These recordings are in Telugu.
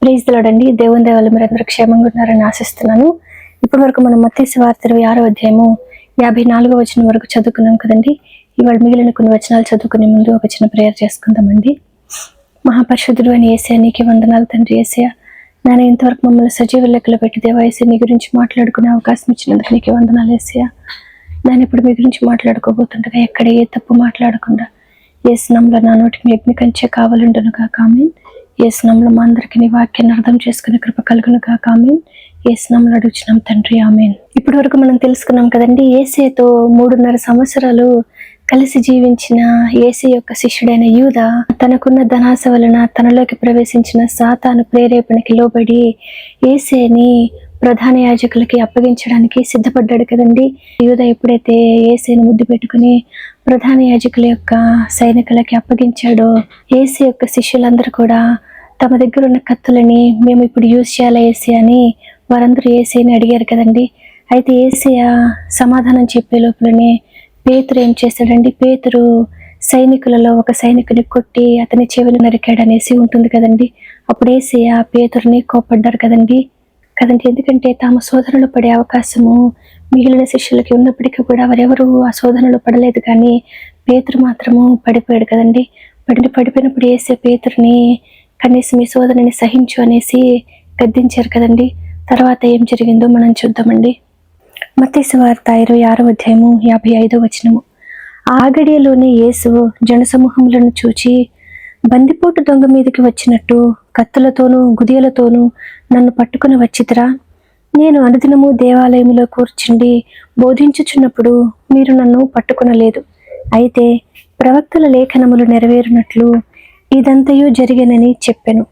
ప్రైజ్ ది లార్డ్ అండి. దేవుని దయ వల్ల మీరందరూ క్షేమంగా ఉన్నారని ఆశిస్తున్నాను. ఇప్పటి వరకు మనం మత్తయి సువార్త 26వ అధ్యాయము 54వ వచనం వరకు చదువుకున్నాం కదండి. ఇవాళ మిగిలిన కొన్ని వచనాలు చదువుకునే ముందు ఒక చిన్న ప్రేయర్ చేసుకుందామండి. మహాపరిశుద్ధుడు అని యేసయ్య, నీకే వందనాలు తండ్రి. యేసయ్య, నేను ఇంతవరకు మమ్మల్ని సజీవ లెక్కలో పెట్టి దేవా యేసయ్య, నీ గురించి మాట్లాడుకునే అవకాశం ఇచ్చినందుకు నీకే వందనాలు యేసయ్య. నేను ఇప్పుడు మీ గురించి మాట్లాడుకోబోతుండగా ఎక్కడ ఏ తప్పు మాట్లాడకుండా యేసు నామములో నా నోటికి మీ అగ్ని కంచె కావాలండును గాక. ఆమేన్. యేసు నామములో మా అందరికీ నీ వాక్యాన్ని అర్థం చేసుకునే కృప కలుగును గాక. ఆమేన్. యేసు నామములో అడుగుచున్నాం తండ్రి. ఆమేన్. ఇప్పటి వరకు మనం తెలుసుకున్నాం కదండి, యేసయ్యతో 3.5 సంవత్సరాలు కలిసి జీవించిన యేసయ్య యొక్క శిష్యుడైన యూదా తనకున్న ధనాశ వలన తనలోకి ప్రవేశించిన సాతాను ప్రేరేపణకి లోబడి యేసయ్యని ప్రధాన యాజకులకి అప్పగించడానికి సిద్ధపడ్డాడు కదండి. యూదా ఎప్పుడైతే యేసయ్యను ముద్దు పెట్టుకుని ప్రధాన యాజకుల యొక్క సైనికులకి అప్పగించాడో, యేసయ్య యొక్క శిష్యులందరూ కూడా తమ దగ్గర ఉన్న కత్తులని మేము ఇప్పుడు యూజ్ చేయాలా యేసయ్య అని వారందరూ యేసయ్యని అడిగారు కదండి. అయితే యేసయ్య సమాధానం చెప్పే లోపలనే పేతురు ఏం చేశాడండి, పేతురు సైనికులలో ఒక సైనికుని కొట్టి అతని చెవిని నరికాడు అనేసి ఉంటుంది కదండి. అప్పుడు యేసయ్య పేతురుని కోపడ్డారు కదండి. ఎందుకంటే తాము శోధనలు పడే అవకాశము మిగిలిన శిష్యులకి ఉన్నప్పటికీ కూడా వారెవరు ఆ శోధనలు పడలేదు, కానీ పేతురు మాత్రము పడిపోయాడు కదండి. పడిపోయినప్పుడు యేసయ్య పేతురుని కనీసం ఈ శోధనని సహించు అనేసి గద్దించారు కదండి. తర్వాత ఏం జరిగిందో మనం చూద్దామండి. మత్తయి సువార్త 26వ అధ్యాయము 55వ వచనము. ఆ గడియలోనే యేసు జనసమూహములను చూచి, బందిపోటు దొంగ మీదకి వచ్చినట్టు కత్తులతోనూ గుదియలతోనూ నన్ను పట్టుకుని వచ్చితిరా? నేను అనుదినము దేవాలయములో కూర్చుండి బోధించుచున్నప్పుడు మీరు నన్ను పట్టుకునలేదు. అయితే ప్రవక్తల లేఖనములు నెరవేరునట్లు ఇదంతయు జరిగేనని చెప్పెను.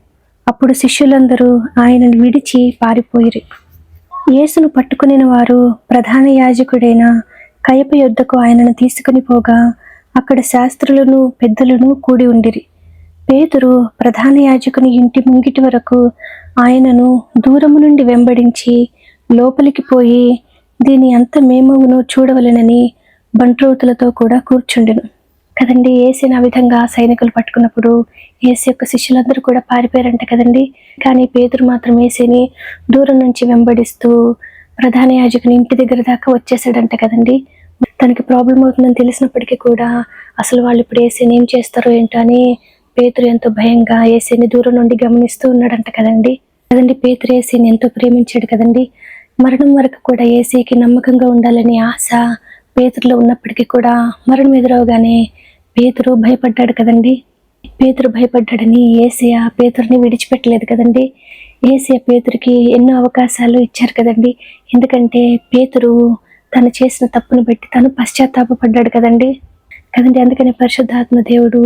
అప్పుడు శిష్యులందరూ ఆయనను విడిచి పారిపోయిరి. యేసును పట్టుకునిన వారు ప్రధాన యాజకుడైన కయప యొద్దకు ఆయనను తీసుకుని పోగా అక్కడ శాస్త్రులను పెద్దలను కూడి ఉండిరి. పేతురు ప్రధాన యాజకుని ఇంటి ముంగిటి వరకు ఆయనను దూరము నుండి వెంబడించి లోపలికి పోయి దీని అంతమేమవునో చూడవలెనని బంట్రోతులతో కూడా కూర్చుండెను కదండి. యేసుని ఆ విధంగా సైనికులు పట్టుకున్నప్పుడు యేసు యొక్క శిష్యులందరూ కూడా పారిపోయారంట కదండి. కానీ పేతురు మాత్రం యేసుని దూరం నుంచి వెంబడిస్తూ ప్రధాన యాజకుని ఇంటి దగ్గర దాకా వచ్చేసాడంట కదండి. తనకి ప్రాబ్లం అవుతుందని తెలిసినప్పటికీ కూడా అసలు వాళ్ళు ఇప్పుడు యేసుని ఏం చేస్తారో ఏంటో అని పేతురు ఎంతో భయంగా యేసుని దూరం నుండి గమనిస్తూ ఉన్నాడంట కదండి. పేతురు యేసుని ఎంతో ప్రేమించాడు కదండి. మరణం వరకు కూడా యేసుకి నమ్మకంగా ఉండాలని ఆశ పేతురులో ఉన్నప్పటికీ కూడా మరణం ఎదురవగానే పేతురు భయపడ్డాడు కదండి. పేతురు భయపడ్డాడని యేసయ్య పేతురుని విడిచిపెట్టలేదు కదండి. యేసయ్య పేతురుకి ఎన్నో అవకాశాలు ఇచ్చారు కదండి. ఎందుకంటే పేతురు తను చేసిన తప్పును బట్టి తను పశ్చాత్తాపడ్డాడు కదండి. అందుకని పరిశుద్ధాత్మ దేవుడు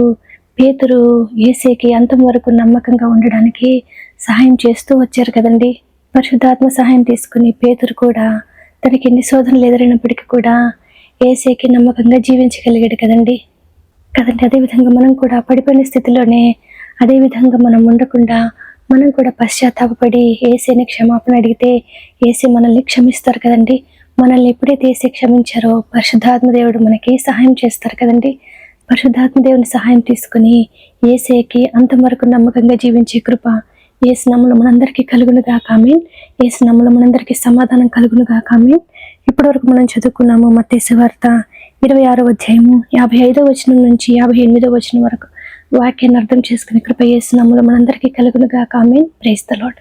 పేతురు యేసయ్యకి అంతం వరకు నమ్మకంగా ఉండడానికి సహాయం చేస్తూ వచ్చారు కదండి. పరిశుద్ధాత్మ సహాయం తీసుకుని పేతురు కూడా తనకి ఎన్ని శోధనలు ఎదురైనప్పటికీ కూడా యేసయ్యకి నమ్మకంగా జీవించగలిగాడు కదండి. అదేవిధంగా మనం కూడా పడిపోయిన స్థితిలోనే అదే విధంగా మనం ఉండకుండా మనం కూడా పశ్చాత్తాపడి యేసయ్యని క్షమాపణ అడిగితే యేసయ్య మనల్ని క్షమిస్తారు కదండి. మనల్ని ఎప్పుడైతే యేసయ్య క్షమించారో పరిశుద్ధాత్మ దేవుడు మనకి సహాయం చేస్తారు కదండి. పరిశుద్ధాత్మ దేవుని సహాయం తీసుకుని యేసయ్యకి అంతం వరకు నమ్మకంగా జీవించే కృప యేసు నామములో మనందరికీ కలుగును గాక. ఆమేన్. యేసు నామములో మనందరికీ సమాధానం కలుగును గాక. ఆమేన్. ఇప్పటి వరకు మనం చదువుకున్నాము మత్తయి సువార్త 26వ అధ్యాయము 55వ వచనం నుంచి 58వ వచనం వరకు వాక్యాన్ని అర్థం చేసుకునే కృప యేసు నామములో మనందరికీ కలుగును గాక. ఆమేన్. Praise the lord.